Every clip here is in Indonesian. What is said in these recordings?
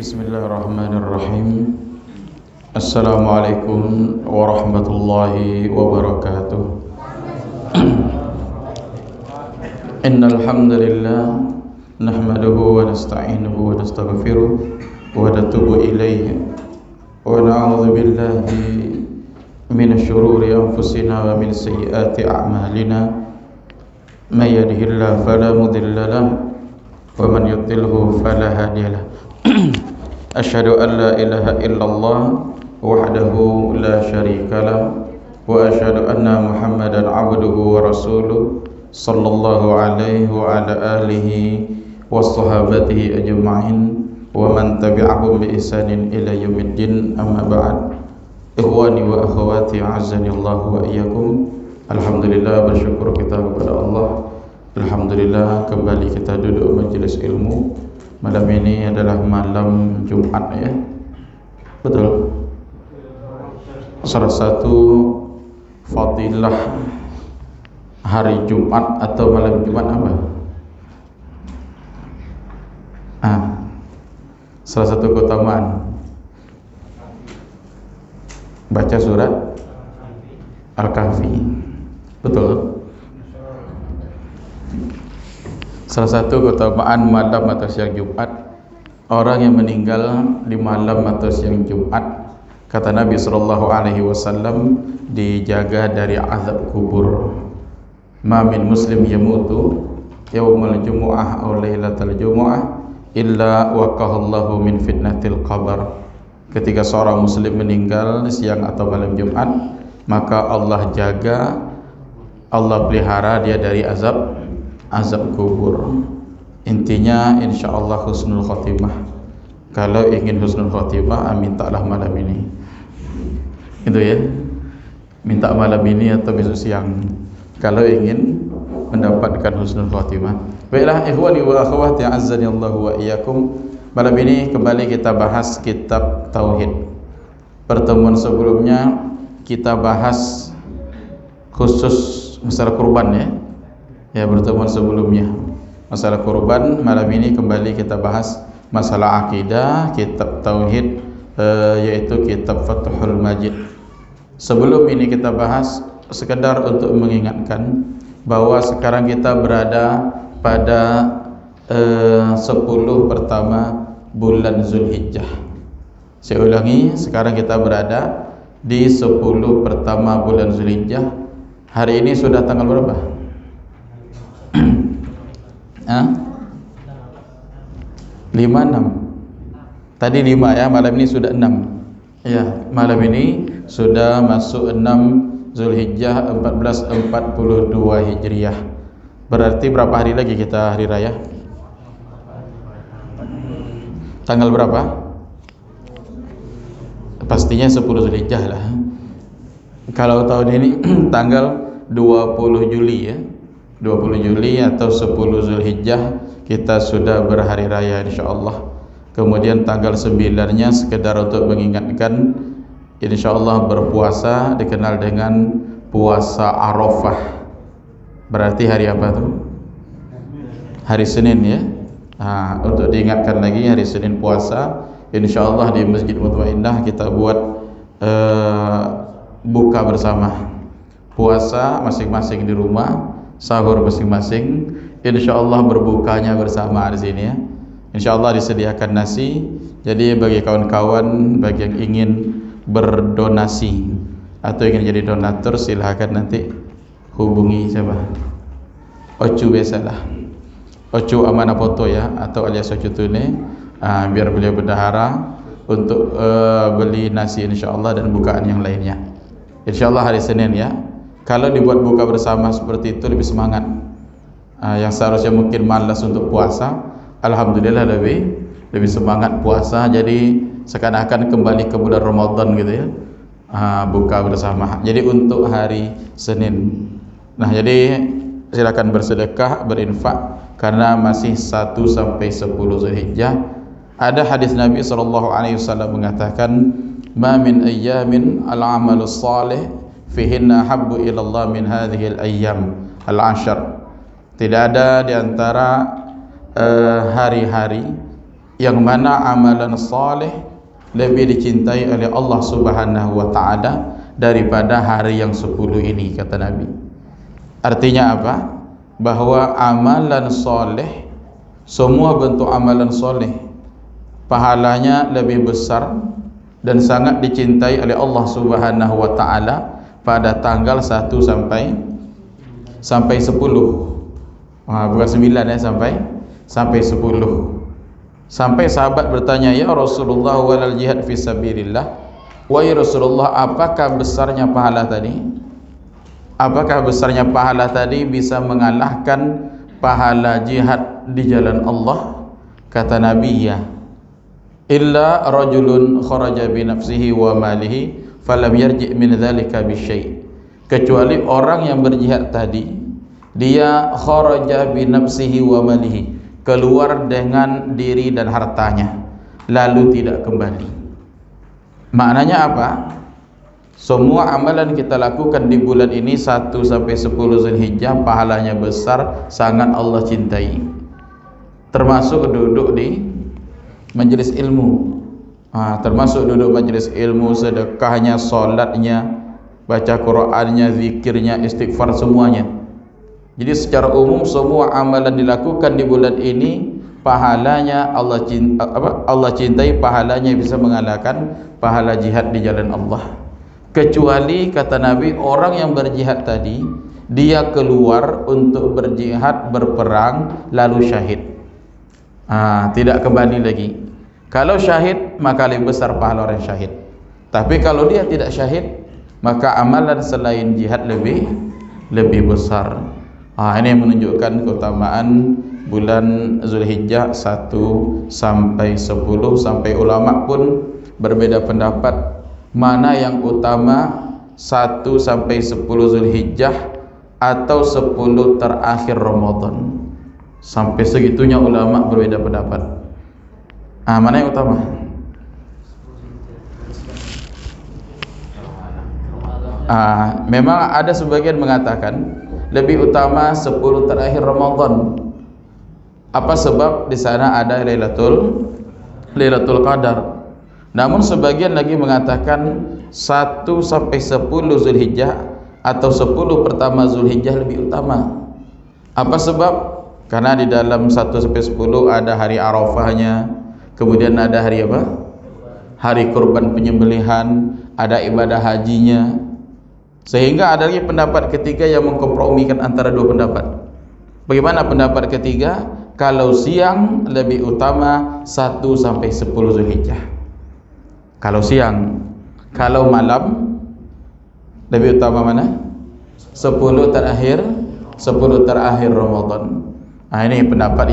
Bismillahirrahmanirrahim. Assalamualaikum warahmatullahi wabarakatuh. Innal hamdalillah nahmaduhu wa nasta'inuhu wa nastaghfiruh wa natubu ilayhi wa na'udzu billahi minasy syururi anfusina wa min sayyiati a'malina. May yahdihillahu fala mudilla lahu wa man yudlilhu fala hadiya lahu. Asyhadu an la ilaha illallah wahdahu la syarika lah wa asyhadu anna Muhammadan abduhu wa rasuluh sallallahu alaihi wa ala alihi wa sahabatihi ajma'in wa man tabi'ahum bi ihsanin ila yaumiddin, amma ba'd. Ikhwani wa akhwati a'azzani Allah wa iyyakum. Alhamdulillah, bersyukur kita kepada Allah. Alhamdulillah, kembali kita duduk majelis ilmu. Malam ini adalah malam Jumat, ya, betul. Salah satu fadilah hari Jumat atau malam Jumat apa? Salah satu keutamaan baca surat Al-Kahfi, betul. Salah satu keutamaan malam atau siang Jumat, orang yang meninggal di malam atau siang Jumat, kata Nabi SAW, dijaga dari azab kubur. Ma min muslim yamutu yaumul jumu'ah aw lailatal jumu'ah illa waqahallahu min fitnatil qabr. Ketika seorang muslim meninggal siang atau malam Jumat, maka Allah jaga, Allah pelihara dia dari azab kubur. Intinya insyaallah husnul khotimah. Kalau ingin husnul khotimah, mintalah malam ini. Itu ya, minta malam ini atau besok siang kalau ingin mendapatkan husnul khotimah. Baiklah ikhwani wa akhwati azzani Allah wa iyyakum. Malam ini kembali kita bahas kitab tauhid. Pertemuan sebelumnya kita bahas khusus masalah kurban, ya. Ya, pertemuan sebelumnya masalah kurban. Malam ini kembali kita bahas masalah akidah, kitab tauhid, yaitu kitab Fathul Majid. Sebelum ini kita bahas sekedar untuk mengingatkan bahwa sekarang kita berada pada 10 pertama bulan Zulhijjah. Saya ulangi, sekarang kita berada di 10 pertama bulan Zulhijjah. Hari ini sudah tanggal berapa? 5, 6. Tadi 5, ya, malam ini sudah 6. Ya, malam ini sudah masuk 6 Zulhijjah 1442 Hijriah. Berarti berapa hari lagi kita hari raya? Tanggal berapa? Pastinya 10 Zulhijjah lah. Kalau tahun ini tanggal 20 Juli, ya. 20 Juli atau 10 Zulhijjah kita sudah berhari raya insyaallah. Kemudian tanggal 9-nya sekedar untuk mengingatkan, insyaallah berpuasa dikenal dengan puasa Arafah. Berarti hari apa tuh? Hari Senin, ya. Untuk diingatkan lagi, hari Senin puasa insyaallah di Masjid Mutmainnah kita buat buka bersama. Puasa masing-masing di rumah, sahur masing-masing, insyaallah berbukanya bersama di sini, ya. Insyaallah disediakan nasi. Jadi bagi kawan-kawan, bagi yang ingin berdonasi atau ingin jadi donatur, silahkan nanti hubungi siapa? Ocu biasalah, Ocu Amanah Foto, ya, atau alias Ocu Tune, biar beliau berdahara untuk beli nasi insyaallah dan bukaan yang lainnya. Insyaallah hari Senin, ya. Kalau dibuat buka bersama seperti itu lebih semangat. Yang seharusnya mungkin malas untuk puasa, alhamdulillah lebih semangat puasa. Jadi seakan-akan kembali ke bulan Ramadan gitu, ya. Buka bersama. Jadi untuk hari Senin. Nah, jadi silakan bersedekah, berinfak karena masih 1 sampai 10 Zulhijjah. Ada hadis Nabi SAW mengatakan, "Ma min ayyamin al-amalus salih fihinna habbu ilallah min hadhil ayyam al-ashar." Tidak ada di antara hari-hari yang mana amalan saleh lebih dicintai oleh Allah Subhanahu wa taala daripada hari yang 10 ini, kata Nabi. Artinya apa? Bahwa amalan saleh, semua bentuk amalan saleh, pahalanya lebih besar dan sangat dicintai oleh Allah Subhanahu wa taala pada tanggal 1 sampai 10. Bukan 9 ya, sampai 10. Sampai sahabat bertanya, "Ya Rasulullah, walal jihad fi sabilillah?" Wahai Rasulullah, apakah besarnya pahala tadi? Apakah besarnya pahala tadi bisa mengalahkan pahala jihad di jalan Allah? Kata Nabi, ya. Illa rajulun kharaja bi nafsihi wa malihi falam yarji' min dzalika bi syai'. Kecuali orang yang berjihad tadi, dia kharaja bi nafsihi wa malihi, keluar dengan diri dan hartanya, lalu tidak kembali. Maknanya apa? Semua amalan kita lakukan di bulan ini 1 sampai 10 Zulhijjah, pahalanya besar, sangat Allah cintai. Termasuk duduk di majelis ilmu, termasuk duduk majelis ilmu, sedekahnya, solatnya, baca Qur'annya, zikirnya, istighfar, semuanya. Jadi secara umum semua amalan dilakukan di bulan ini, pahalanya Allah cintai, pahalanya bisa mengalahkan pahala jihad di jalan Allah. Kecuali kata Nabi, orang yang berjihad tadi, dia keluar untuk berjihad, berperang, lalu syahid, tidak kembali lagi. Kalau syahid, maka lebih besar pahala orang syahid. Tapi kalau dia tidak syahid, maka amalan selain jihad lebih besar. Ini yang menunjukkan keutamaan bulan Zulhijjah 1 sampai 10. Sampai ulama pun berbeda pendapat mana yang utama, 1 sampai 10 Zulhijjah atau 10 terakhir Ramadan. Sampai segitunya ulama berbeda pendapat. Mana yang utama? Memang ada sebagian mengatakan lebih utama 10 terakhir Ramadan. Apa sebab? Di sana ada Lailatul Qadar. Namun sebagian lagi mengatakan 1 sampai 10 Zulhijjah atau 10 pertama Zulhijjah lebih utama. Apa sebab? Karena di dalam 1 sampai 10 ada hari Arafahnya, kemudian ada hari apa? Hari kurban penyembelihan, ada ibadah hajinya. Sehingga ada lagi pendapat ketiga yang mengkompromikan antara dua pendapat. Bagaimana pendapat ketiga? Kalau siang lebih utama 1 sampai 10 Zulhijjah. Kalau siang. Kalau malam lebih utama mana? 10 terakhir Ramadan. Ini pendapat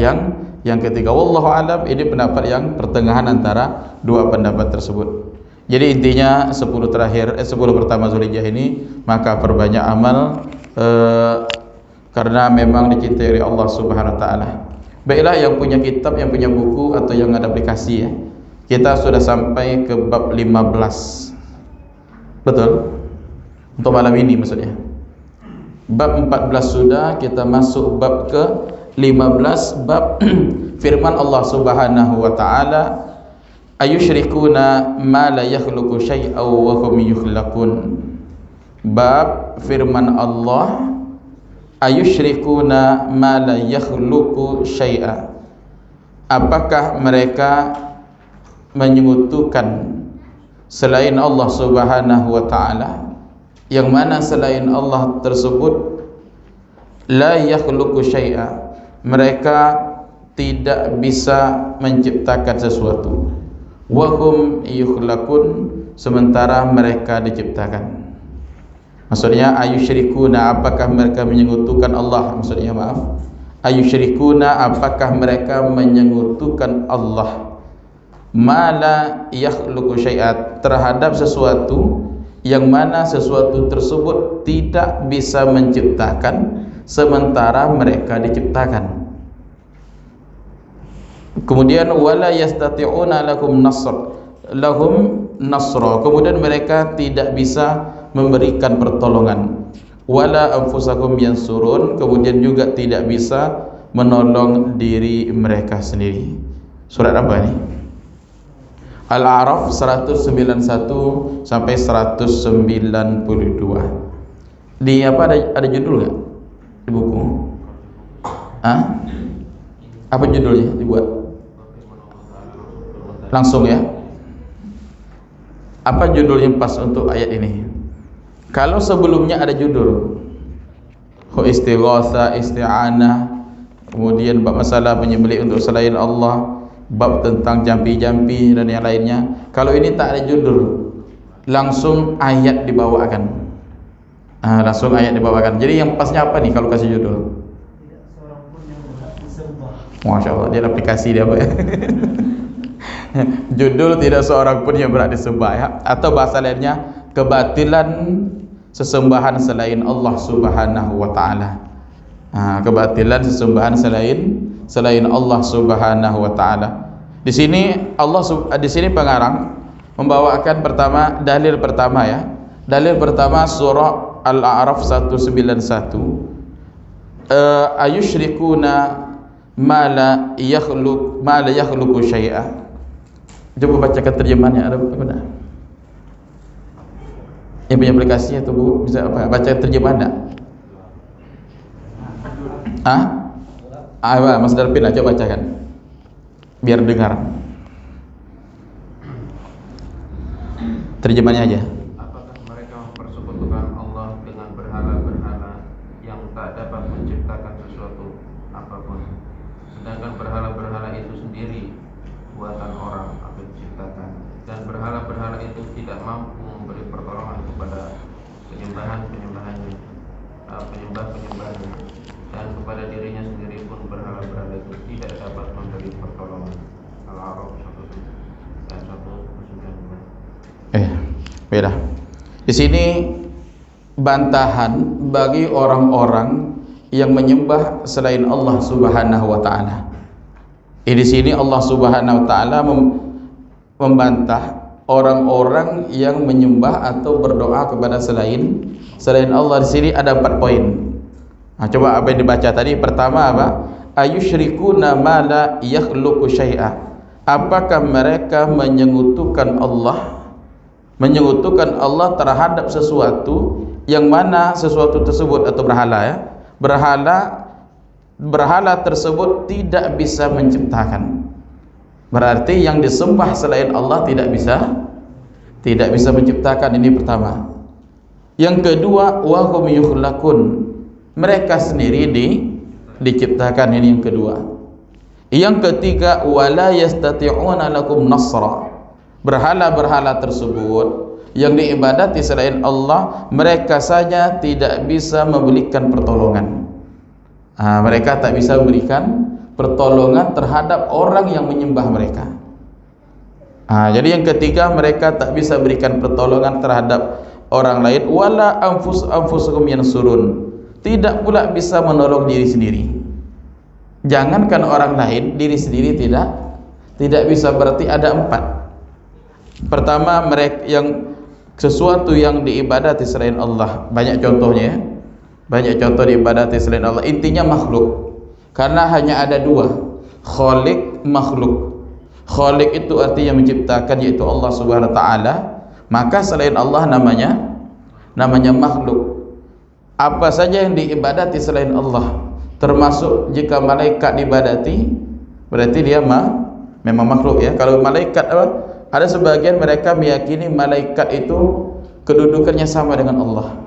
yang ketiga. Wallahu alam, ini pendapat yang pertengahan antara dua pendapat tersebut. Jadi intinya 10 pertama Zulhijjah ini maka perbanyak amal, karena memang dicintai oleh Allah Subhanahu wa taala. Baiklah, yang punya kitab, yang punya buku atau yang ada aplikasi ya. Kita sudah sampai ke bab 15. Betul? Untuk malam ini maksudnya. Bab 14 sudah, kita masuk bab ke 15, bab firman Allah Subhanahu wa taala, ayusyrikuna ma la yakhluqu syai'aw wa hum yukhlaqun. Bab firman Allah, ayusyrikuna ma la yakhluqu syai'a. Apakah mereka menyekutukan selain Allah Subhanahu wa taala, yang mana selain Allah tersebut la yakhluqu syai'a, mereka tidak bisa menciptakan sesuatu. Wa hum yukhlaqun, sementara mereka diciptakan. Maksudnya ayusyrikuna, apakah mereka menyekutukan Allah? Maksudnya maaf, ayusyrikuna, apakah mereka menyekutukan Allah, ma la yakhluqu syai'at, terhadap sesuatu yang mana sesuatu tersebut tidak bisa menciptakan sementara mereka diciptakan. Kemudian wala yastati'una lahum nasra, kemudian mereka tidak bisa memberikan pertolongan. Wala anfusakum yansurun, kemudian juga tidak bisa menolong diri mereka sendiri. Surat apa ini? Al-A'raf 191 sampai 192. Di apa ada judul nggak di buku? Apa judulnya dibuat? Langsung ya. Apa judulnya pas untuk ayat ini? Kalau sebelumnya ada judul istighatsah, isti'anah, kemudian bab masalah penyembelih untuk selain Allah, bab tentang jampi-jampi dan yang lainnya. Kalau ini tak ada judul, langsung ayat dibawakan. Langsung ayat dibawakan. Jadi yang pasnya apa nih kalau kasih judul? Masya Allah, dia aplikasi dia apa ya? Judul tidak seorang pun yang berhak disembah ya. Atau bahasa lainnya, kebatilan sesembahan selain Allah Subhanahu wa taala. Kebatilan sesembahan selain Allah Subhanahu wa taala. Di sini pengarang membawakan dalil pertama ya. Dalil pertama surah Al-A'raf 191. Ayusyrikuna ma la yakhluqu syai'a. Coba bacakan terjemahannya, ada apa? Yang punya aplikasinya tuh Bu, bisa baca terjemahan enggak? Mas Darpin aja bacakan biar dengar terjemahannya aja. Apakah mereka mempersekutukan Allah dengan berhala-berhala yang tak dapat menciptakan sesuatu apapun, sedangkan berhala-berhala itu sendiri buatan orang atau diciptakan, dan berhala-berhala itu tidak mampu memberi pertolongan kepada penyembah-penyembahnya, dan kepada dirinya sendiri pun berhala-berhala itu tidak dapat memberi pertolongan. Al-A'raf 1 dan 192. Beda. Di sini bantahan bagi orang-orang yang menyembah selain Allah Subhanahu wa taala. Di sini Allah Subhanahu wa taala membantah orang-orang yang menyembah atau berdoa kepada selain Allah. Di sini ada 4 poin. Coba apa yang dibaca tadi? Pertama apa? Ayusyrikuna ma la yakhluqu syai'a. Apakah mereka menyekutukan Allah terhadap sesuatu yang mana sesuatu tersebut atau berhala ya? Berhala tersebut tidak bisa menciptakan. Berarti yang disembah selain Allah tidak bisa menciptakan. Ini pertama. Yang kedua, wa hum yukhlaqun. Mereka sendiri diciptakan. Ini yang kedua. Yang ketiga, wala yastati'una lakum nasra. Berhala-berhala tersebut yang diibadati selain Allah, mereka saja tidak bisa memberikan pertolongan. Mereka tak bisa memberikan pertolongan terhadap orang yang menyembah mereka. Jadi yang ketiga, mereka tak bisa berikan pertolongan terhadap orang lain. Wala anfusuhum yansurun. Tidak pula bisa menolong diri sendiri. Jangankan orang lain, diri sendiri tidak bisa. Berarti ada 4. Pertama, mereka yang sesuatu yang diibadati selain Allah. Banyak contohnya ya. Banyak contoh diibadati selain Allah. Intinya makhluk. Karena hanya ada 2, khaliq, makhluk. Khaliq itu artinya menciptakan, yaitu Allah Subhanahu wa taala. Maka selain Allah namanya makhluk. Apa saja yang diibadati selain Allah, termasuk jika malaikat diibadati, berarti dia memang makhluk ya. Kalau malaikat ada sebagian mereka meyakini malaikat itu kedudukannya sama dengan Allah.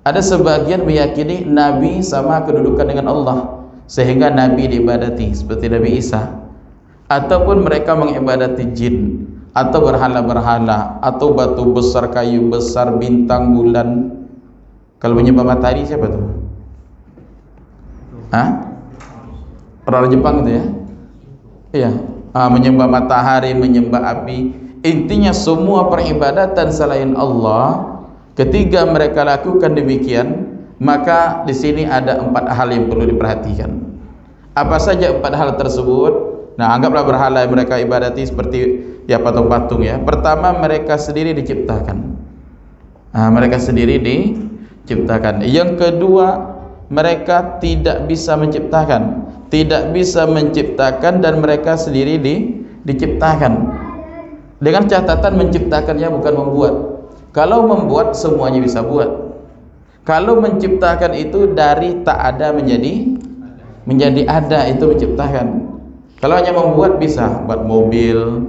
Ada sebagian meyakini nabi sama kedudukan dengan Allah, sehingga nabi diibadati seperti Nabi Isa. Ataupun mereka mengibadati jin atau berhala-berhala atau batu besar, kayu besar, bintang, bulan. Kalau menyembah matahari siapa tuh? Orang Jepang itu ya? Iya. Menyembah matahari, menyembah api. Intinya semua peribadatan selain Allah, ketika mereka lakukan demikian, maka di sini ada 4 hal yang perlu diperhatikan. Apa saja 4 hal tersebut? Nah, anggaplah berhala yang mereka ibadati seperti ya patung-patung ya. Pertama, mereka sendiri diciptakan. Mereka sendiri diciptakan. Yang kedua, mereka tidak bisa menciptakan. tidak bisa menciptakan dan mereka sendiri diciptakan. Dengan catatan menciptakannya bukan membuat. Kalau membuat semuanya bisa buat. Kalau menciptakan itu dari tak ada menjadi ada, itu menciptakan. Kalau hanya membuat bisa, buat mobil,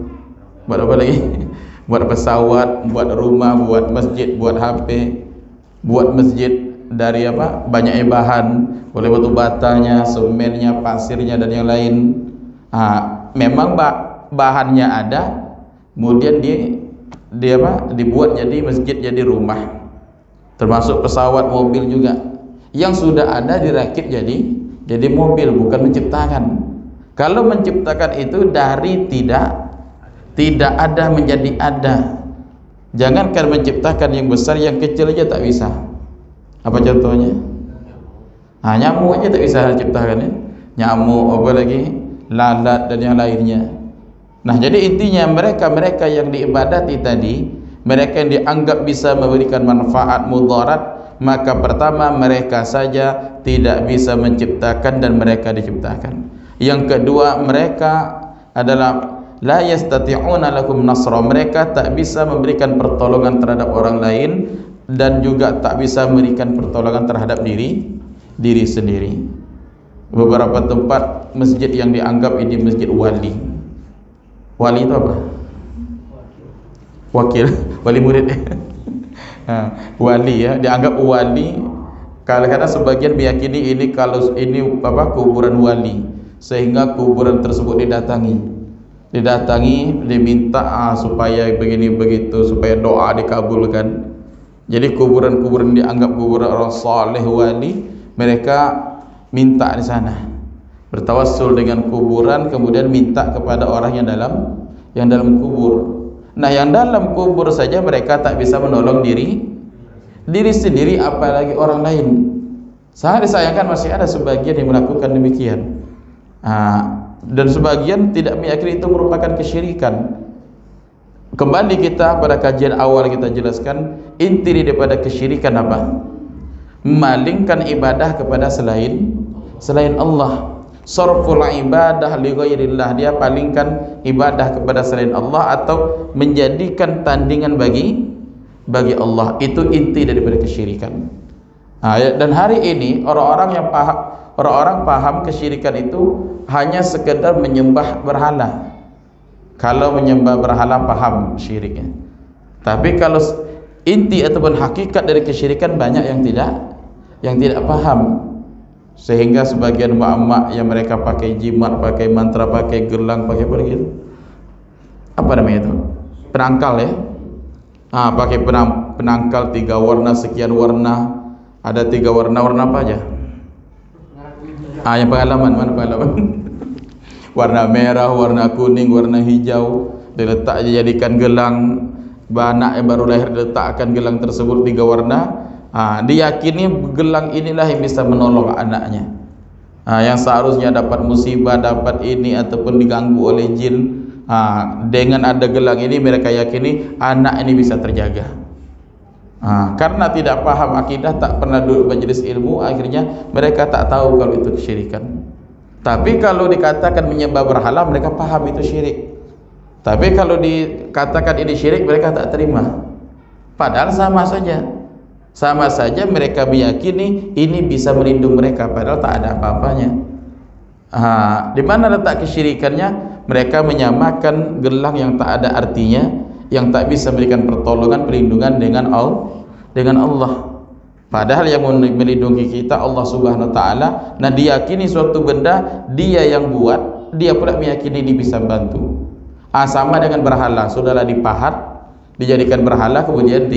buat apa lagi? Buat pesawat, buat rumah, buat masjid, buat HP, buat masjid dari apa? Banyaknya bahan, boleh batu batanya, semennya, pasirnya dan yang lain. Memang bahannya ada, kemudian dibuat jadi masjid, jadi rumah. Termasuk pesawat, mobil juga. Yang sudah ada dirakit jadi mobil, bukan menciptakan. Kalau menciptakan itu dari tidak ada menjadi ada. Jangankan menciptakan yang besar, yang kecil aja tak bisa. Apa contohnya? Nyamuk aja tak bisa diciptakan ya. Nyamuk, apa lagi? Lalat dan yang lainnya. Nah, jadi intinya mereka yang diibadati tadi, mereka yang dianggap bisa memberikan manfaat mudarat, maka pertama mereka saja tidak bisa menciptakan dan mereka diciptakan. Yang kedua, mereka adalah la yastati'una lakum nasra, mereka tak bisa memberikan pertolongan terhadap orang lain dan juga tak bisa memberikan pertolongan terhadap diri sendiri. Beberapa tempat masjid yang dianggap ini masjid wali. Wali itu apa? Wakil, wali murid. Wali ya, dianggap wali. Kadang-kadang sebagian meyakini ini kalau ini kuburan wali, sehingga kuburan tersebut didatangi, diminta supaya begini begitu, supaya doa dikabulkan. Jadi kuburan-kuburan dianggap kuburan orang saleh wali, mereka minta di sana, bertawassul dengan kuburan, kemudian minta kepada orang yang dalam kubur. Nah, yang dalam kubur saja mereka tak bisa menolong diri sendiri, apalagi orang lain. Sangat disayangkan masih ada sebagian yang melakukan demikian. Dan sebagian tidak meyakini itu merupakan kesyirikan. Kembali kita pada kajian awal kita jelaskan, inti daripada kesyirikan apa? Memalingkan ibadah kepada selain Allah. Sarful ibadah li ghairillah, dia palingkan ibadah kepada selain Allah atau menjadikan tandingan bagi Allah. Itu inti daripada kesyirikan. Dan hari ini orang-orang paham kesyirikan itu hanya sekedar menyembah berhala. Kalau menyembah berhala paham syiriknya. Tapi kalau inti ataupun hakikat dari kesyirikan banyak yang tidak paham. Sehingga sebagian mak-mak yang mereka pakai jimat, pakai mantra, pakai gelang, pakai apa gitu? Apa namanya itu? Penangkal ya. Pakai penangkal 3 warna, sekian warna. Ada 3 warna apa aja? Yang pengalaman, mana pengalaman? Warna merah, warna kuning, warna hijau. Diletak dijadikan gelang. Anak yang baru lahir diletakkan gelang tersebut 3 warna. Diyakini gelang inilah yang bisa menolong anaknya. Yang seharusnya dapat musibah, dapat ini ataupun diganggu oleh jin. Dengan ada gelang ini mereka yakini anak ini bisa terjaga. Karena tidak paham akidah, tak pernah duduk majelis ilmu, akhirnya mereka tak tahu kalau itu kesyirikan. Tapi kalau dikatakan menyembah berhala, mereka paham itu syirik. Tapi kalau dikatakan ini syirik, mereka tak terima. Padahal sama saja mereka meyakini ini bisa melindungi mereka, padahal tak ada apa-apanya. Di mana letak kesyirikannya? Mereka menyamakan gelang yang tak ada artinya, yang tak bisa memberikan pertolongan, perlindungan dengan Allah. Padahal yang melindungi kita Allah Subhanahu wa taala. Nah, diyakini suatu benda dia yang buat, dia pula meyakini dia bisa bantu. Sama dengan berhala, sudahlah dipahat, dijadikan berhala, kemudian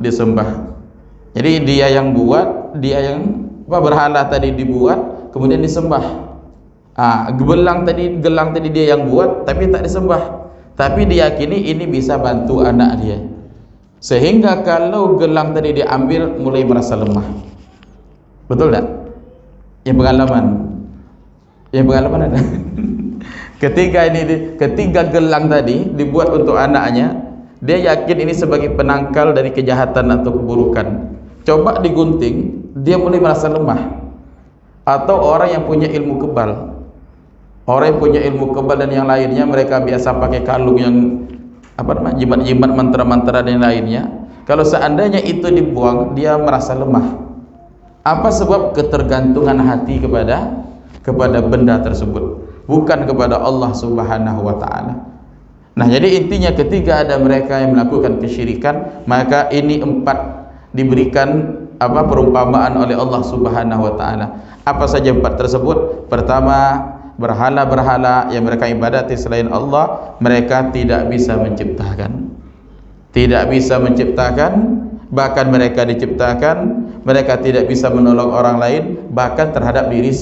disembah. Jadi dia yang buat, berhala tadi dibuat, kemudian disembah. Gelang tadi dia yang buat, tapi tak disembah. Tapi diyakini ini bisa bantu anak dia. Sehingga kalau gelang tadi diambil, mulai merasa lemah. Betul tak? Yang pengalaman ada. Ketika gelang tadi dibuat untuk anaknya, dia yakin ini sebagai penangkal dari kejahatan atau keburukan. Coba digunting, dia mulai merasa lemah. atau orang yang punya ilmu kebal. Orang yang punya ilmu kebal dan yang lainnya, mereka biasa pakai kalung yang jimat-jimat, mantra-mantra dan lainnya. Kalau seandainya itu dibuang, dia merasa lemah. Apa sebab? Ketergantungan hati kepada benda tersebut, bukan kepada Allah Subhanahu wa taala. Nah, jadi intinya ketika ada mereka yang melakukan kesyirikan, maka ini 4 diberikan perumpamaan oleh Allah Subhanahu wa taala. Apa saja 4 tersebut? Pertama, berhala-berhala yang mereka ibadati selain Allah, mereka tidak bisa menciptakan. Tidak bisa menciptakan, bahkan mereka diciptakan, mereka tidak bisa menolong orang lain, bahkan terhadap diri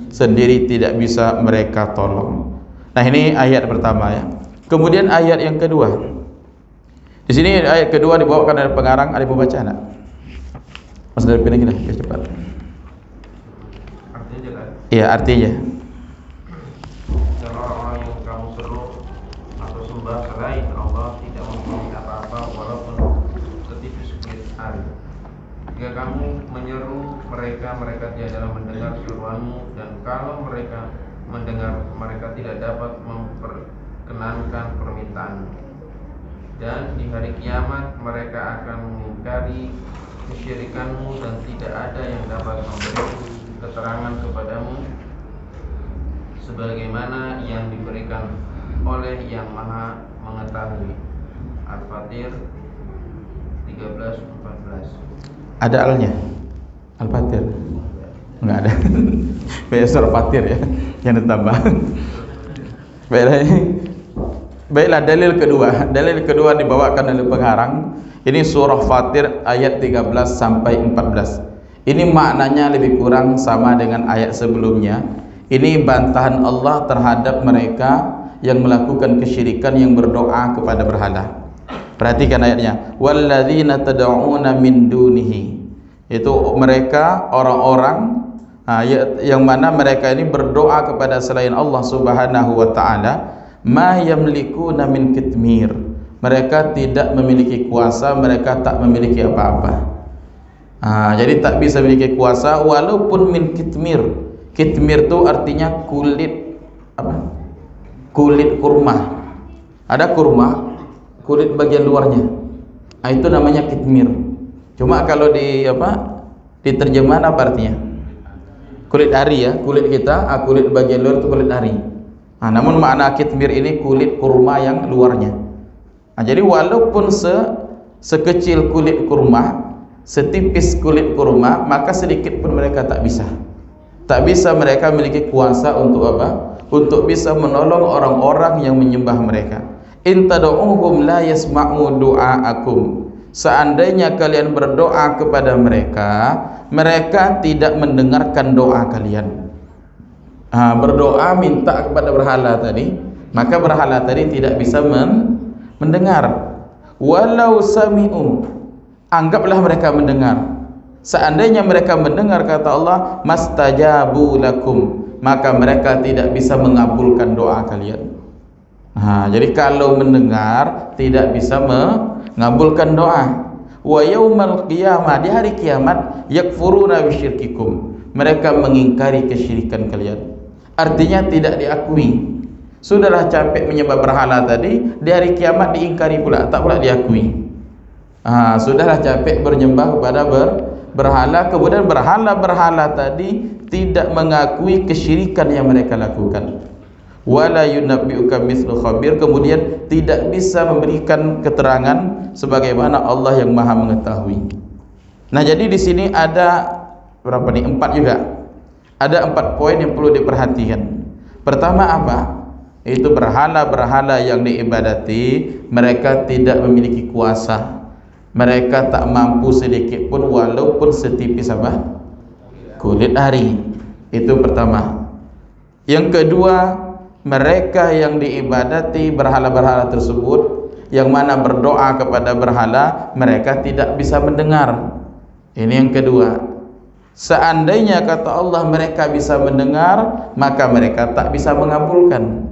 sendiri tidak bisa mereka tolong. Nah, ini ayat pertama ya. Kemudian ayat yang kedua. Di sini ayat kedua dibawakan oleh pengarang, ada pembaca nak? Mas dari pindah kita cepat. Artinya jelas. Iya, artinya. Dan orang-orang yang kamu seru atau sembah selain Allah tidak mempunyai apa-apa walaupun setipis kulit ari. Jika kamu menyeru mereka, mereka tiada mendengar seruanmu, dan kalau mereka mendengar, mereka tidak dapat memperkenankan permintaanmu. Dan di hari kiamat mereka akan mengingkari kesyirikanmu, dan tidak ada yang dapat memberi keterangan kepadamu sebagaimana yang diberikan oleh Yang Maha Mengetahui. Al-Fatir 13:14. Ada alnya? Al-Fatir? Enggak ada. Besar Fatir ya, yang ditambah. Baiklah, dalil kedua. Dalil kedua dibawakan oleh pengarang. Ini surah Fatir ayat 13 sampai 14. Ini maknanya lebih kurang sama dengan ayat sebelumnya. Ini bantahan Allah terhadap mereka yang melakukan kesyirikan, yang berdoa kepada berhala. Perhatikan ayatnya. Walladzina tad'una min dunihi. Itu mereka orang-orang yang mana mereka ini berdoa kepada selain Allah Subhanahu wa taala, ma yamlikuna min kitmir. Mereka tidak memiliki kuasa, mereka tak memiliki apa-apa. Jadi tak bisa memiliki kuasa walaupun min kitmir. Kitmir itu artinya kulit kulit kurma. Ada kurma, kulit bagian luarnya. Itu namanya kitmir. Cuma kalau di terjemahan apa artinya? Kulit ari ya, kulit kita, kulit bagian luar itu kulit ari. Namun makna kitmir ini kulit kurma yang luarnya. Jadi walaupun sekecil kulit kurma, setipis kulit kurma, maka sedikit pun mereka tak bisa. Tak bisa mereka memiliki kuasa untuk apa? Untuk bisa menolong orang-orang yang menyembah mereka. In tad'uhum la yasma'u du'aakum. Seandainya kalian berdoa kepada mereka, mereka tidak mendengarkan doa kalian. Berdoa minta kepada berhala tadi, maka berhala tadi tidak bisa mendengar. Walau sami'u, anggaplah mereka mendengar. Seandainya mereka mendengar, kata Allah, mastajabu lakum, maka mereka tidak bisa mengabulkan doa kalian. Jadi kalau mendengar tidak bisa mengabulkan doa. Wa yaumal qiyamah, di hari kiamat, yakfuruna bisyirkikum, mereka mengingkari kesyirikan kalian. Artinya tidak diakui. Sudahlah capek menyembah berhala tadi, di hari kiamat diingkari pula, tak pula diakui. Sudahlah capek bernyembah kepada berhala, kemudian berhala-berhala tadi tidak mengakui kesyirikan yang mereka lakukan. Wala yunabbi'uka mithlu khabir, kemudian tidak bisa memberikan keterangan sebagaimana Allah yang Maha Mengetahui. Nah, jadi di sini ada berapa nih? 4 juga. Ada 4 poin yang perlu diperhatikan. Pertama apa? Itu berhala-berhala yang diibadati, mereka tidak memiliki kuasa. Mereka tak mampu sedikit pun walaupun setipis kulit ari. Itu pertama. Yang kedua, mereka yang diibadati berhala-berhala tersebut, yang mana berdoa kepada berhala, mereka tidak bisa mendengar. Ini yang kedua. Seandainya kata Allah mereka bisa mendengar, maka mereka tak bisa mengabulkan.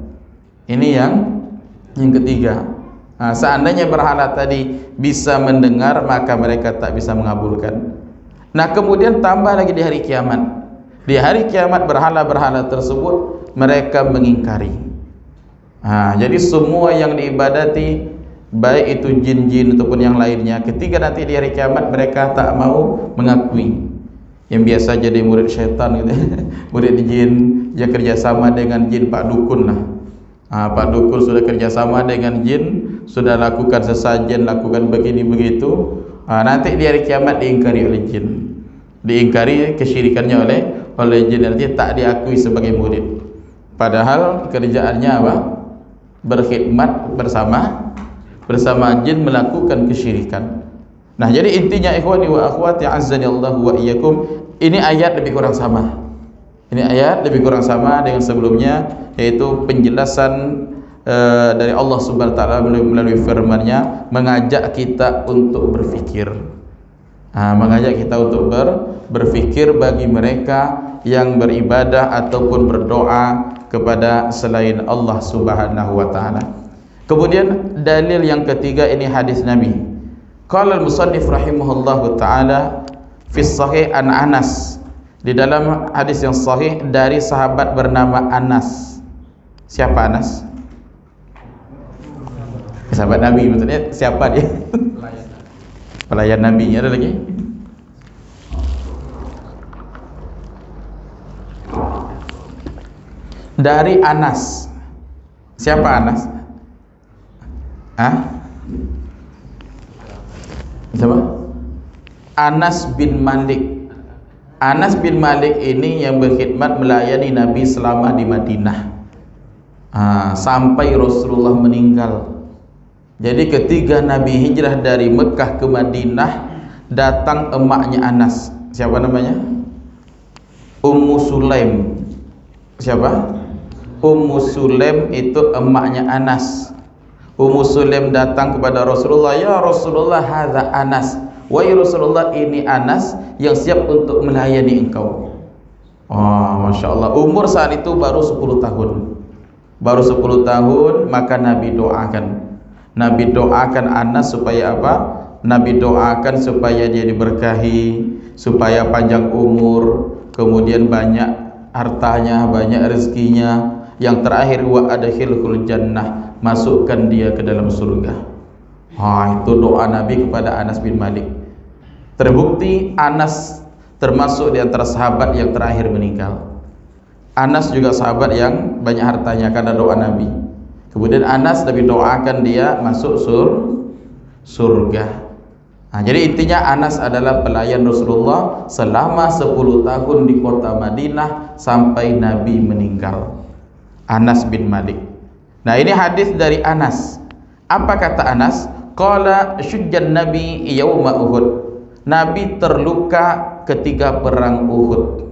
Ini yang ketiga. Seandainya berhala tadi bisa mendengar, maka mereka tak bisa mengabulkan. Nah, kemudian tambah lagi di hari kiamat. Di hari kiamat berhala-berhala tersebut mereka mengingkari. Jadi semua yang diibadati, baik itu jin-jin ataupun yang lainnya, ketika nanti di hari kiamat mereka tak mau mengakui. Yang biasa jadi murid syaitan gitu, murid jin yang kerjasama dengan jin Pak Dukun lah. Pak Dukun sudah kerjasama dengan jin, sudah lakukan sesajen, lakukan begini begitu. Nanti di hari kiamat diingkari oleh jin, diingkari kesyirikannya oleh jin, nanti tak diakui sebagai murid. Padahal kerjaannya apa? Berkhidmat bersama jin melakukan kesyirikan. Nah, jadi intinya ikhwani wa akhwati azzani Allah wa iyyakum, ini ayat lebih kurang sama. Ini ayat lebih kurang sama dengan sebelumnya, yaitu penjelasan dari Allah Subhanahu wa taala melalui firman-Nya mengajak kita untuk berfikir. Mengajak kita untuk berfikir bagi mereka yang beribadah ataupun berdoa kepada selain Allah Subhanahu wa taala. Kemudian dalil yang ketiga, ini hadis Nabi. Qala al-musannif rahimahullahu taala fi sahih an Anas, di dalam hadis yang sahih dari sahabat bernama Anas. Siapa Anas? Sahabat Nabi, maksudnya siapa dia? Pelayan Nabi. Ada lagi? Dari Anas. Siapa Anas? Siapa? Anas bin Malik. Anas bin Malik ini yang berkhidmat melayani Nabi selama di Madinah, sampai Rasulullah meninggal. Jadi ketika Nabi hijrah dari Mekah ke Madinah, datang emaknya Anas. Siapa namanya? Ummu Sulaim. Siapa? Ummu Sulaim itu emaknya Anas. Ummu Sulaim datang kepada Rasulullah, "Ya Rasulullah, hadza Anas." Wahai Rasulullah, ini Anas yang siap untuk melayani engkau. Masya Allah. Umur saat itu baru 10 tahun. Baru 10 tahun, maka Nabi doakan. Nabi doakan Anas supaya apa? Nabi doakan supaya dia diberkahi, supaya panjang umur, kemudian banyak hartanya, banyak rezekinya. Yang terakhir, wa adkhilhul jannah, masukkan dia ke dalam surga. Itu doa Nabi kepada Anas bin Malik. Terbukti Anas termasuk di antara sahabat yang terakhir meninggal. Anas juga sahabat yang banyak hartanya karena doa Nabi. Kemudian Anas Nabi doakan dia masuk surga. Jadi intinya Anas adalah pelayan Rasulullah selama 10 tahun di kota Madinah sampai Nabi meninggal. Anas bin Malik. Nah, ini hadis dari Anas. Apa kata Anas? Qala syujjan Nabi yauma Uhud. Nabi terluka ketika perang Uhud.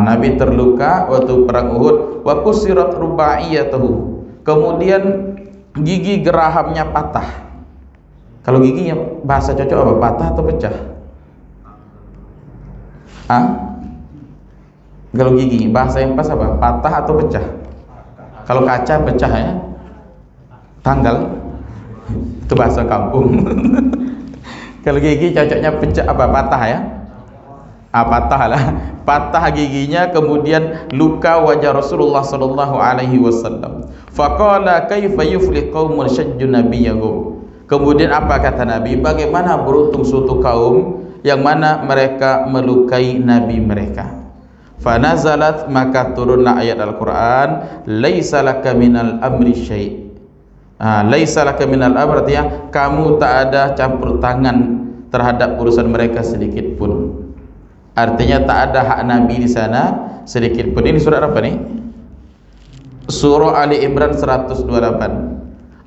Nabi terluka waktu perang Uhud. Wa kusirat rubaiyatuhu. Kemudian gigi gerahamnya patah. Kalau giginya bahasa cocok apa? Patah atau pecah? Kalau gigi bahasa yang pas apa? Patah atau pecah? Kalau kaca pecah ya. Tanggal. Itu bahasa kampung. Kalau gigi cocoknya pecah apa? Patah ya. Patah lah. Patah giginya, kemudian luka wajah Rasulullah sallallahu alaihi wasallam. Faqala kaifa yuflih qaumun syajju nabiyahum. Kemudian apa kata Nabi? Bagaimana beruntung suatu kaum yang mana mereka melukai Nabi mereka. Fanazalat, maka turunlah ayat Al-Quran, laisa laka minal amri syai'. Laisa laka minal amri, artinya kamu tak ada campur tangan terhadap urusan mereka sedikit pun. Artinya tak ada hak Nabi di sana sedikit pun. Ini surat apa nih? Surah Ali Imran 128.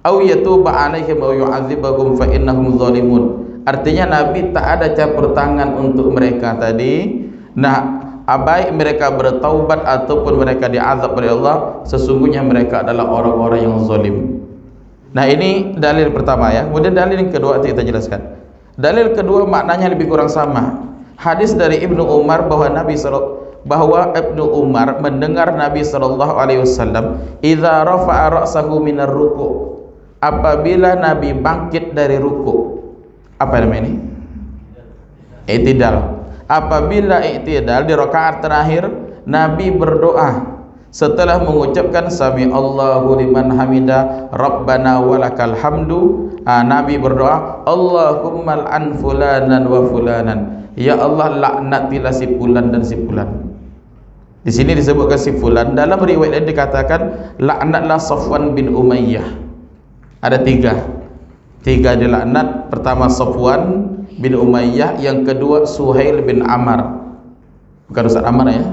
Au yatuba alaihim au yu'adzibahum fa innahum zalimun. Artinya Nabi tak ada campur tangan untuk mereka tadi. Nah, baik mereka bertaubat ataupun mereka diazab oleh Allah, sesungguhnya mereka adalah orang-orang yang zalim. Nah, ini dalil pertama ya. Kemudian dalil yang kedua kita jelaskan. Dalil kedua maknanya lebih kurang sama. Hadis dari Ibnu Umar bahwa Ibnu Umar mendengar Nabi sallallahu alaihi wasallam idza rafa'a ra'sahu minar ruku'. Apabila Nabi bangkit dari ruku'. Apa namanya ini? I'tidal. Apabila i'tidal di rakaat terakhir, Nabi berdoa setelah mengucapkan sami Allahu liman hamida rabbana walakal hamdu. Nabi berdoa, Allahumma al'an fulanan wa fulanan, ya Allah laknatilah si fulan dan si fulan. Di sini disebutkan si fulan, dalam riwayat lain dikatakan laknatlah Safwan bin Umayyah. Ada tiga dilaknat. Pertama Safwan bin Umayyah, yang kedua Suhail bin Amr, bukan Ustaz Amr ya,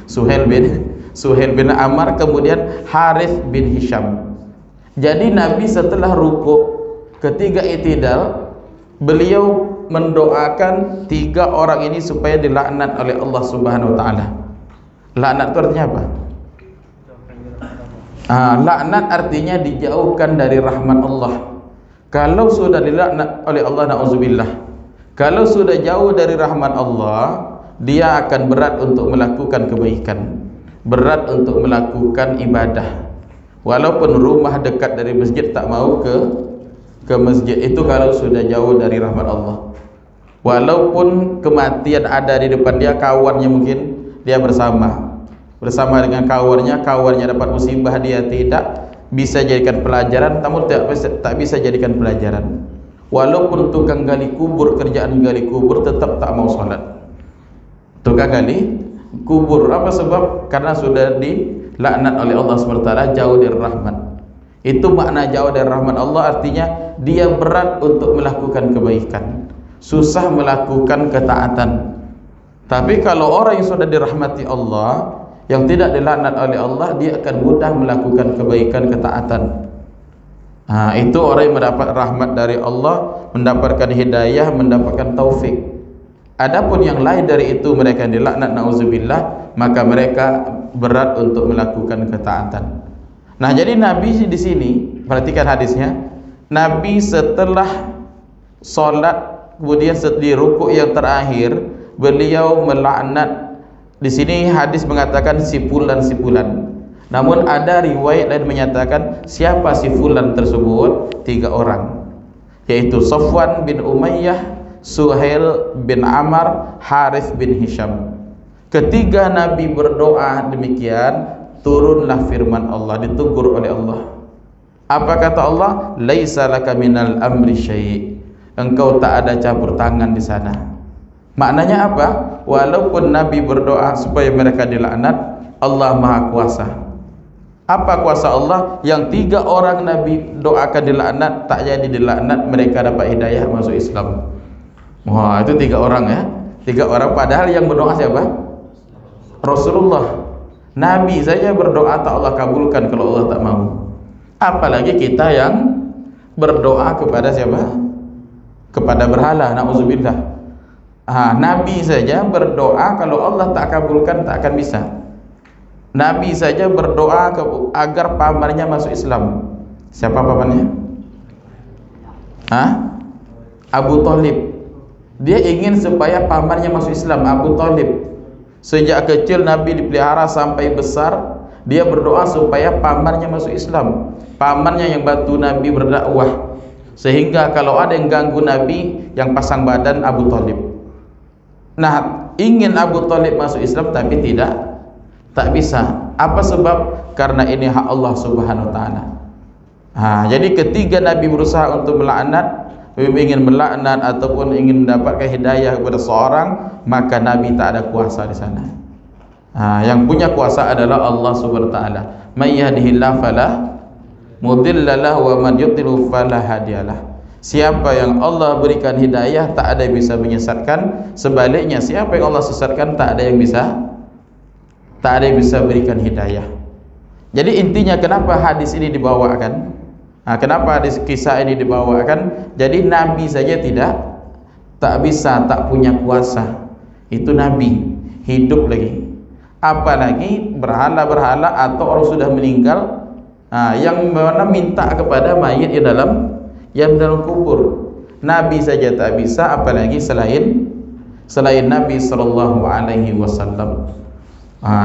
Suhail bin Amr, kemudian Harith bin Hisham. Jadi Nabi setelah rukuk ketika i'tidal, beliau mendoakan tiga orang ini supaya dilaknat oleh Allah Subhanahu wa taala. Laknat itu artinya apa? Laknat artinya dijauhkan dari rahmat Allah. Kalau sudah dilaknat oleh Allah, na'udzubillah, kalau sudah jauh dari rahmat Allah, dia akan berat untuk melakukan kebaikan, berat untuk melakukan ibadah. Walaupun rumah dekat dari masjid, tak mau ke masjid itu kalau sudah jauh dari rahmat Allah. Walaupun kematian ada di depan dia, kawannya mungkin dia bersama dengan kawannya dapat musibah, dia tidak bisa jadikan pelajaran, namun tak bisa jadikan pelajaran. Walaupun tukang gali kubur, kerjaan gali kubur, tetap tak mau sholat. Tukang gali kubur, apa sebab? Karena sudah dilaknat oleh Allah SWT, jauh dari rahmat. Itu makna jauh dari rahmat Allah, artinya dia berat untuk melakukan kebaikan, susah melakukan ketaatan. Tapi kalau orang yang sudah dirahmati Allah, yang tidak dilaknat oleh Allah, dia akan mudah melakukan kebaikan, ketaatan. Itu orang yang mendapat rahmat dari Allah, mendapatkan hidayah, mendapatkan taufik. Adapun yang lain dari itu, mereka yang dilaknat, na'udzubillah, maka mereka berat untuk melakukan ketaatan. Nah, jadi Nabi di sini, perhatikan hadisnya, Nabi setelah solat, kemudian di rukuk yang terakhir, beliau melaknat. Di sini hadis mengatakan si fulan. Namun ada riwayat lain menyatakan siapa si fulan tersebut, 3 orang, yaitu Safwan bin Umayyah, Suhail bin Amr, Harith bin Hisham. Ketika Nabi berdoa demikian, turunlah firman Allah, ditegur oleh Allah. Apa kata Allah? Laisa laka minal amri syai', engkau tak ada campur tangan di sana. Maknanya apa? Walaupun Nabi berdoa supaya mereka dilaknat, Allah Maha Kuasa. Apa kuasa Allah? Yang 3 orang Nabi doakan dilaknat, tak jadi dilaknat, mereka dapat hidayah masuk Islam. Wah, itu 3 orang ya. 3 orang, padahal yang berdoa siapa? Rasulullah. Nabi saja berdoa tak Allah kabulkan kalau Allah tak mau. Apalagi kita yang berdoa kepada siapa? Kepada berhala, na'udzubillah. Nabi saja berdoa, kalau Allah tak kabulkan tak akan bisa. Nabi saja berdoa agar pamannya masuk Islam. Siapa pamannya? Abu Thalib. Dia ingin supaya pamannya masuk Islam, Abu Thalib. Sejak kecil Nabi dipelihara sampai besar, dia berdoa supaya pamannya masuk Islam. Pamannya yang bantu Nabi berdakwah, sehingga kalau ada yang ganggu Nabi, yang pasang badan Abu Thalib. Nah, ingin Abu Thalib masuk Islam tapi tak bisa. Apa sebab? Karena ini hak Allah Subhanahu wa taala. Jadi ketika Nabi berusaha untuk melaknat, ingin melaknat ataupun ingin mendapatkan hidayah kepada seorang, maka Nabi tak ada kuasa di sana. Yang punya kuasa adalah Allah Subhanahu wa taala. May yahdihillahu fala mudilla lahu wa man yudlil fala hadiyalah. Siapa yang Allah berikan hidayah, tak ada yang bisa menyesatkan. Sebaliknya, siapa yang Allah sesatkan, tak ada yang bisa berikan hidayah. Jadi intinya kenapa hadis ini dibawakan? Kenapa hadis kisah ini dibawakan? Jadi Nabi saja tak bisa, tak punya kuasa. Itu Nabi hidup lagi. Apalagi berhala-berhala atau orang sudah meninggal, yang mana minta kepada mayit yang dalam kubur. Nabi saja tak bisa, apalagi selain Nabi sallallahu alaihi wasallam.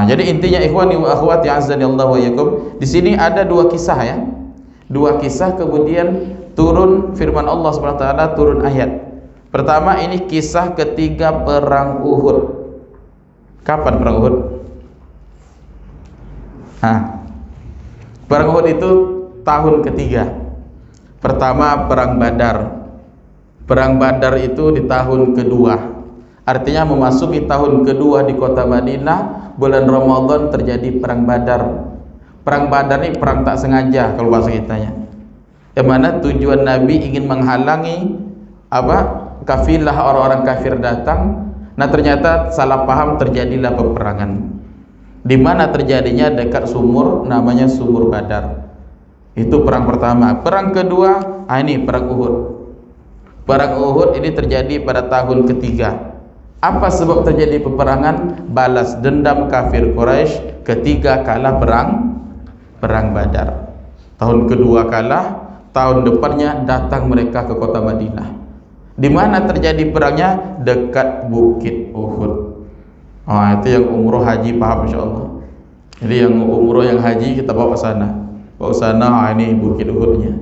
Jadi intinya ikhwani wa akhwati azza Allah wa yakum, di sini ada 2 kisah ya. 2 kisah, kemudian turun firman Allah Subhanahu wa taala, turun ayat. Pertama, ini kisah ketiga perang Uhud. Kapan perang Uhud? Perang Uhud itu tahun ketiga. Pertama perang Badar. Perang Badar itu di tahun kedua. Artinya memasuki tahun kedua di kota Madinah, bulan Ramadan terjadi perang Badar. Perang Badar ini perang tak sengaja kalau bahasa kitanya. Yang mana tujuan Nabi ingin menghalangi kafilah orang-orang kafir datang. Nah ternyata salah paham, terjadilah peperangan. Di mana terjadinya dekat sumur, namanya sumur Badar. Itu perang pertama. Perang kedua, ini perang Uhud. Perang Uhud ini terjadi pada tahun ketiga. Apa sebab terjadi peperangan? Balas dendam kafir Quraisy ketika kalah perang Badar. Tahun kedua kalah, tahun depannya datang mereka ke kota Madinah. Di mana terjadi perangnya? Dekat Bukit Uhud. Itu yang umroh haji paham insyaallah. Jadi yang umroh yang haji kita bawa ke sana. Bawa ke sana, ini Bukit Uhudnya.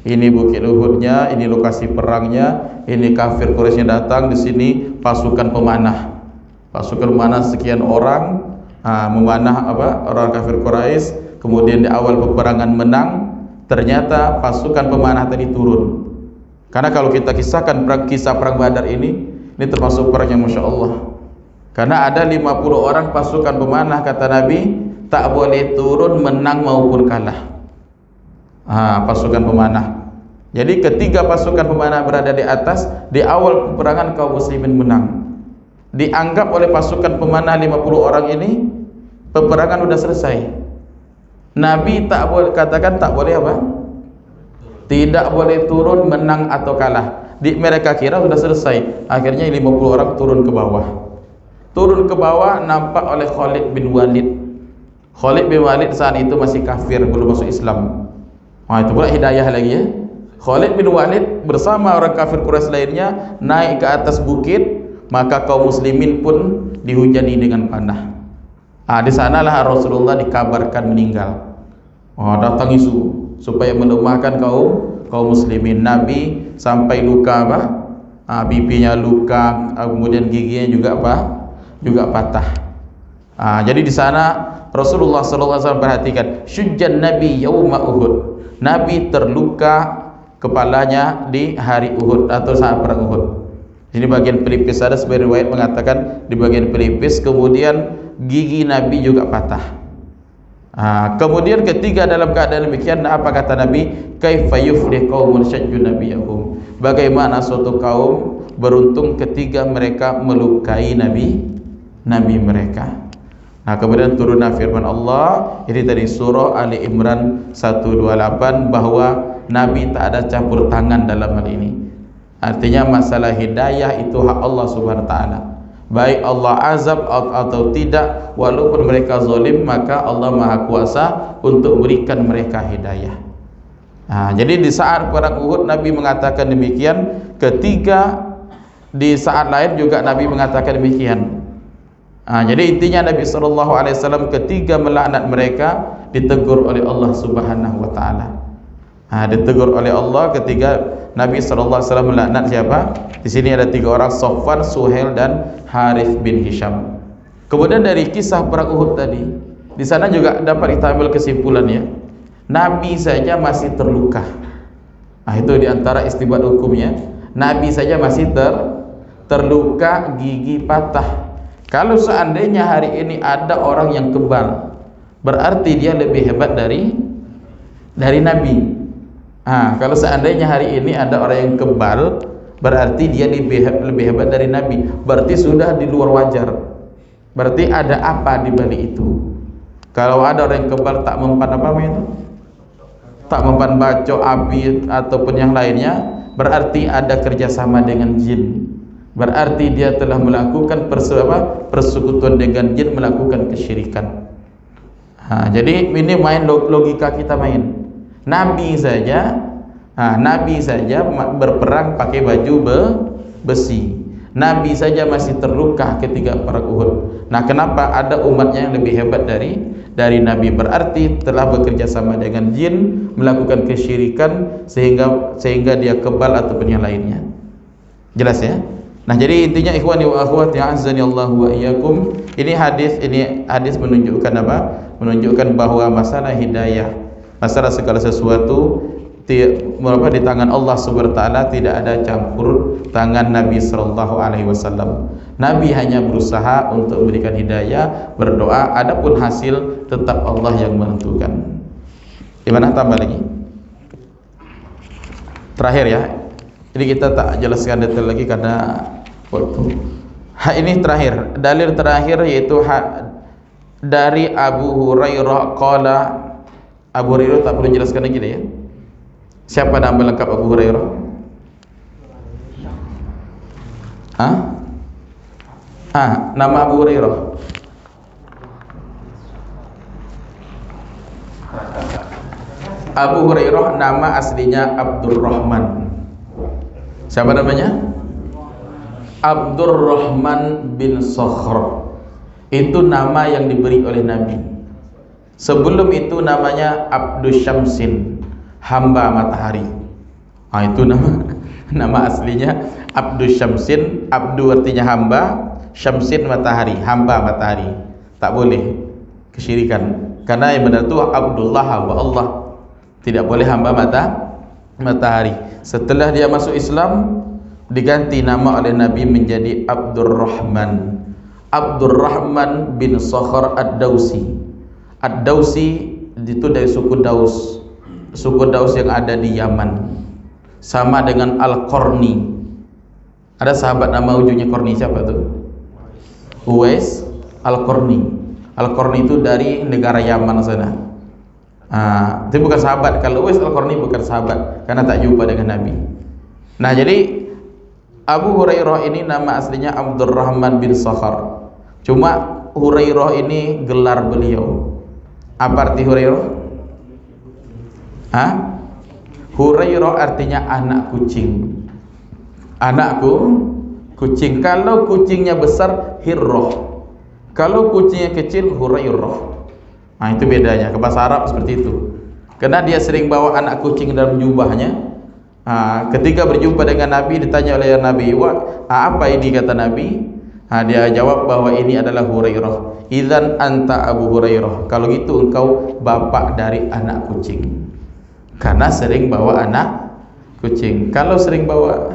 Ini Bukit Uhudnya, ini lokasi perangnya, ini kafir Quraisy datang di sini, pasukan pemanah. Pasukan pemanah sekian orang memanah orang kafir Quraisy. Kemudian di awal peperangan menang, ternyata pasukan pemanah tadi turun. Karena kalau kita kisahkan kisah perang Badar ini termasuk perang yang Masya Allah. Karena ada 50 orang pasukan pemanah, kata Nabi, tak boleh turun menang maupun kalah. Pasukan pemanah. Jadi ketiga pasukan pemanah berada di atas, di awal peperangan kaum muslimin menang. Dianggap oleh pasukan pemanah 50 orang ini peperangan sudah selesai. Nabi tak boleh katakan, tak boleh tidak boleh turun menang atau kalah. Mereka kira sudah selesai. Akhirnya 50 orang turun ke bawah. Turun ke bawah nampak oleh Khalid bin Walid. Khalid bin Walid saat itu masih kafir, belum masuk Islam. Itu pula hidayah lagi ya. Khalid bin Walid bersama orang kafir Quraisy lainnya naik ke atas bukit, maka kaum muslimin pun dihujani dengan panah. Di sanalah Rasulullah dikabarkan meninggal. Datang isu supaya melemahkan kaum muslimin. Nabi sampai luka pipinya luka, kemudian giginya juga patah. Jadi di sana Rasulullah SAW perhatikan, syujjan Nabi yauma Uhud. Nabi terluka kepalanya di hari Uhud atau saat perang Uhud. Ini bagian pelipis, ada sebagian riwayat mengatakan di bagian pelipis, kemudian gigi Nabi juga patah. Kemudian ketiga dalam keadaan demikian, apa kata Nabi? Kaifa yuflih qaumun syajju nabiyahum. Bagaimana suatu kaum beruntung ketika mereka melukai nabi mereka. Kemudian turunlah firman Allah, ini dari surah Ali Imran 128, bahwa Nabi tak ada campur tangan dalam hal ini. Artinya masalah hidayah itu hak Allah Subhanahu wa taala. Baik Allah azab atau tidak, walaupun mereka zalim, maka Allah Maha Kuasa untuk berikan mereka hidayah. Jadi di saat perang Uhud Nabi mengatakan demikian, ketika di saat lain juga Nabi mengatakan demikian. Jadi intinya Nabi SAW ketika melaknat mereka ditegur oleh Allah Subhanahu wa taala. Ditegur oleh Allah ketika Nabi SAW melaknat siapa? Di sini ada 3 orang, Safwan, Suhail dan Harith bin Hisham. Kemudian dari kisah perang Uhud tadi, di sana juga dapat kita ambil kesimpulannya, Nabi saja masih terluka. Itu diantara istinbat hukumnya. Nabi saja masih terluka, gigi patah. Kalau seandainya hari ini ada orang yang kebal, berarti dia lebih hebat dari Nabi. Kalau seandainya hari ini ada orang yang kebal, berarti dia lebih hebat dari Nabi. Berarti sudah di luar wajar. Berarti ada apa di balik itu? Kalau ada orang yang kebal tak mempan tak mempan bacok, api ataupun yang lainnya, berarti ada kerjasama dengan jin. Berarti dia telah melakukan persekutuan dengan jin, melakukan kesyirikan. Jadi ini main logika kita main. Nabi saja berperang pakai baju besi. Nabi saja masih terluka ketika perang Uhud. Kenapa ada umatnya yang lebih hebat dari Nabi? Berarti telah bekerja sama dengan jin, melakukan kesyirikan sehingga dia kebal ataupun yang lainnya. Jelas ya? Nah, jadi intinya ikhwani wa akhwati azani Allah wa iyyakum, ini hadis menunjukkan apa? Menunjukkan bahwa masalah hidayah, masalah segala sesuatu di tangan Allah Subhanahu wa taala, tidak ada campur tangan Nabi sallallahu alaihi wasallam. Nabi hanya berusaha untuk memberikan hidayah, berdoa, adapun hasil tetap Allah yang menentukan. Gimana, tambah lagi? Terakhir ya. Jadi kita tak jelaskan detail lagi karena waktu. Ini terakhir, dalil terakhir yaitu dari Abu Hurairah qala. Abu Hurairah tak perlu jelaskan lagi deh ya. Siapa nama lengkap Abu Hurairah? Nama Abu Hurairah. Abu Hurairah nama aslinya Abdurrahman. Siapa namanya? Abdurrahman bin Sakhr. Itu nama yang diberi oleh Nabi. Sebelum itu namanya Abdus Syamsin, hamba matahari. Itu nama aslinya Abdus Syamsin. Abdu artinya hamba, Syamsin matahari, hamba matahari. Tak boleh kesyirikan. Karena yang benar itu Abdullah, hamba Allah. Tidak boleh hamba matahari. Setelah dia masuk Islam, diganti nama oleh Nabi menjadi Abdurrahman. Abdurrahman bin Sakhr Ad-Dausi. Ad-Dausi itu dari suku Daus. Suku Daus yang ada di Yaman. Sama dengan Al-Qarni. Ada sahabat nama ujungnya Qarni, siapa tuh? Uwais Al-Qarni. Al-Qarni itu dari negara Yaman sana. Itu bukan sahabat. Kalau Uwais Al-Qarni bukan sahabat karena tak jumpa dengan Nabi. Nah, jadi Abu Hurairah ini nama aslinya Abdurrahman bin Sakhr. Cuma Hurairah ini gelar beliau. Apa arti Hurairah? Hurairah artinya anak kucing. Anakku kucing. Kalau kucingnya besar, Hirrah. Kalau kucingnya kecil, Hurairah. Itu bedanya. Ke bahasa Arab seperti itu. Karena dia sering bawa anak kucing dalam jubahnya. Ketika berjumpa dengan Nabi, ditanya oleh Nabi, apa ini, kata Nabi? Dia jawab bahwa ini adalah Hurairah. Idzan anta Abu Hurairah. Kalau gitu engkau bapak dari anak kucing. Karena sering bawa anak kucing. Kalau sering bawa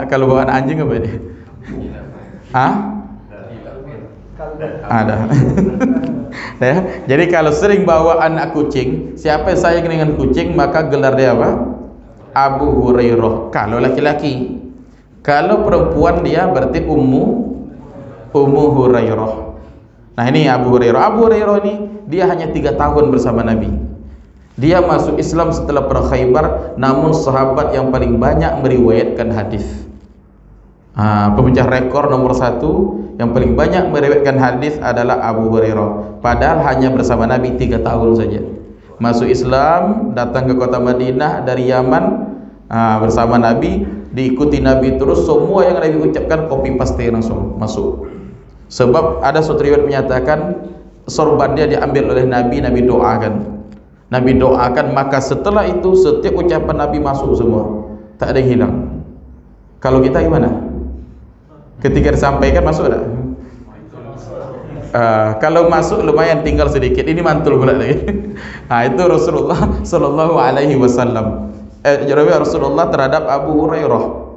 kalau bawa anak anjing apa dia? Ada. Ya, jadi kalau sering bawa anak kucing, siapa yang sayang dengan kucing, maka gelar dia apa? Abu Hurairah. Kalau laki-laki. Kalau perempuan dia berarti Ummu Hurairah. Nah, ini Abu Hurairah. Abu Hurairah ini dia hanya 3 tahun bersama Nabi. Dia masuk Islam setelah perang Khaybar, namun sahabat yang paling banyak meriwayatkan hadis. Pemecah rekor nomor 1 yang paling banyak meriwayatkan hadis adalah Abu Hurairah. Padahal hanya bersama Nabi 3 tahun saja. Masuk Islam, datang ke kota Madinah dari Yaman bersama Nabi, diikuti Nabi terus. Semua yang Nabi ucapkan copy paste langsung masuk. Sebab ada suatu riwayat menyatakan sorban dia diambil oleh Nabi, Nabi doakan, maka setelah itu setiap ucapan Nabi masuk semua, tak ada yang hilang. Kalau kita gimana? Ketika disampaikan masuk tak? Kalau masuk lumayan, tinggal sedikit. Ini mantul pula lagi. Itu Rasulullah Sallallahu Alaihi Wasallam. Rasulullah terhadap Abu Hurairah.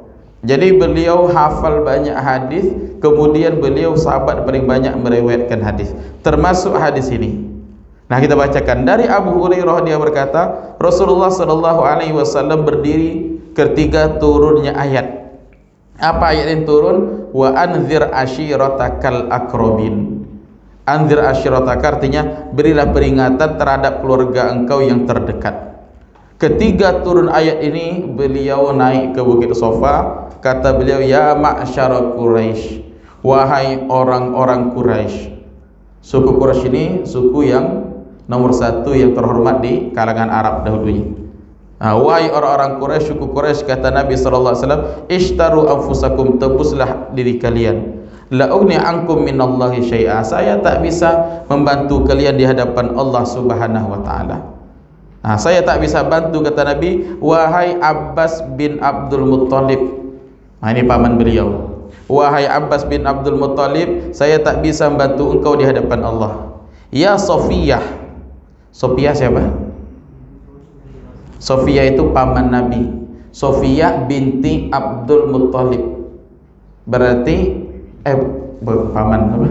Jadi beliau hafal banyak hadis, kemudian beliau sahabat paling banyak meriwayatkan hadis, termasuk hadis ini. Nah, kita bacakan dari Abu Hurairah. Dia berkata, Rasulullah Sallallahu Alaihi Wasallam berdiri ketika turunnya ayat. Apa ayat yang turun? Wa anzir ashiratakal akrobin. Anzir ashirataka artinya berilah peringatan terhadap keluarga engkau yang terdekat. Ketika turun ayat ini, beliau naik ke Bukit Sofa. Kata beliau, ya ma'syara Quraisy, wahai orang-orang Quraisy. Suku Quraisy ini suku yang nomor 1 yang terhormat di kalangan Arab dahulunya. Wahai orang-orang Quraisy, suku Quraisy, kata Nabi SAW, ishtaru anfusakum, tebuslah diri kalian. La ugni ankum minallahi syai'a, saya tak bisa membantu kalian di hadapan Allah Subhanahu wa taala. Nah, saya tak bisa bantu, kata Nabi, wahai Abbas bin Abdul Muttalib. Nah, ini paman beliau. Wahai Abbas bin Abdul Muttalib, saya tak bisa membantu engkau di hadapan Allah. Ya Sofiyah. Sofiyah siapa? Sofiyah itu paman Nabi. Sofiyah binti Abdul Muttalib. Berarti paman apa?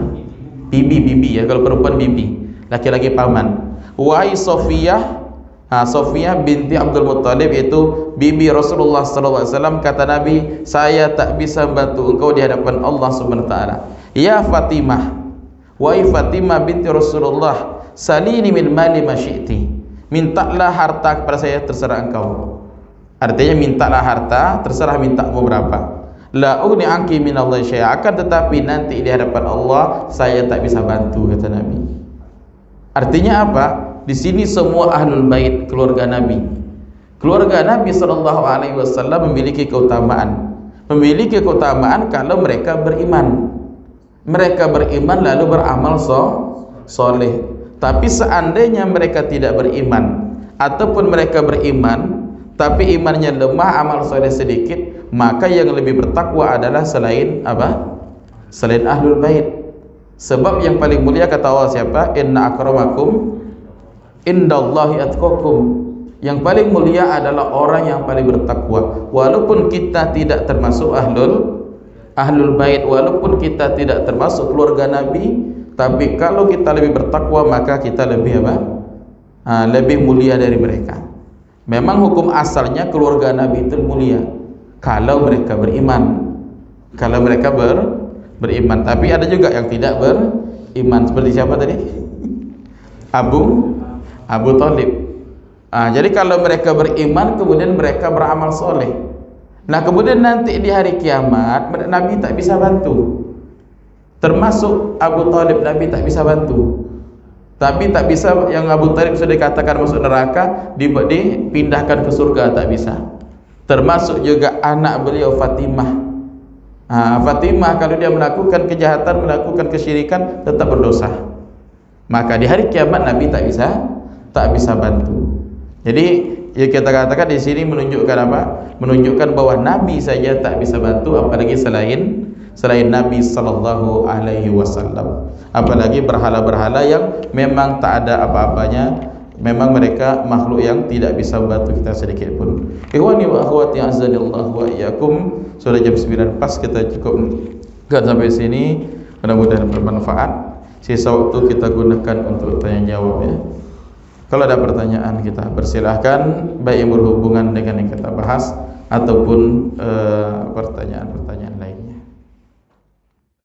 Bibi ya, kalau perempuan bibi, laki-laki paman. Wahai Sofiyah, Sofiyah binti Abdul Muttalib itu bibi Rasulullah SAW. Kata Nabi, saya tak bisa membantu engkau di hadapan Allah Subhanahu wa taala. Ya Fatimah, wahai Fatimah binti Rasulullah, salini min mali ma syi'ti. Mintalah harta kepada saya, terserah engkau. Artinya mintalah harta, terserah minta mau berapa. La ugni anki min Allah syai'a, akan tetapi nanti di hadapan Allah saya tak bisa bantu, kata Nabi. Artinya apa? Di sini semua ahlul bait, keluarga Nabi. Keluarga Nabi SAW memiliki keutamaan. Memiliki keutamaan kalau mereka beriman. Mereka beriman lalu beramal soleh. Tapi seandainya mereka tidak beriman, ataupun mereka beriman tapi imannya lemah, amal soleh sedikit, maka yang lebih bertakwa adalah selain apa? Selain ahlul bait. Sebab yang paling mulia, kata Allah siapa? Inna akramakum indallahi atqakum. Yang paling mulia adalah orang yang paling bertakwa. Walaupun kita tidak termasuk ahlul bait, walaupun kita tidak termasuk keluarga Nabi, tapi kalau kita lebih bertakwa maka kita lebih apa? Lebih mulia dari mereka. Memang hukum asalnya keluarga Nabi itu mulia kalau mereka beriman. Kalau mereka beriman. Tapi ada juga yang tidak beriman. Seperti siapa tadi? Abu Thalib. Jadi kalau mereka beriman kemudian mereka beramal soleh, nah kemudian nanti di hari kiamat Nabi tak bisa bantu. Termasuk Abu Thalib, Nabi tak bisa bantu. Tapi tak bisa, yang Abu Thalib sudah dikatakan masuk neraka, dipindahkan ke surga, tak bisa. Termasuk juga anak beliau Fatimah. Fatimah kalau dia melakukan kejahatan, melakukan kesyirikan, tetap berdosa. Maka di hari kiamat Nabi tak bisa bantu. Jadi ya kita katakan di sini menunjukkan apa? Menunjukkan bahwa Nabi saja tak bisa bantu, apalagi selain Nabi sallallahu alaihi wasallam. Apalagi berhala-berhala yang memang tak ada apa-apanya, memang mereka makhluk yang tidak bisa membantu kita sedikit pun. Ikhwani wa akhwati azanillahu wa iyyakum. Sudah jam 9 pas, kita cukupkan sampai sini. Mudah-mudahan bermanfaat. Sisa waktu kita gunakan untuk tanya jawab ya. Kalau ada pertanyaan kita persilahkan, baik yang berhubungan dengan yang kita bahas ataupun pertanyaan-pertanyaan lain.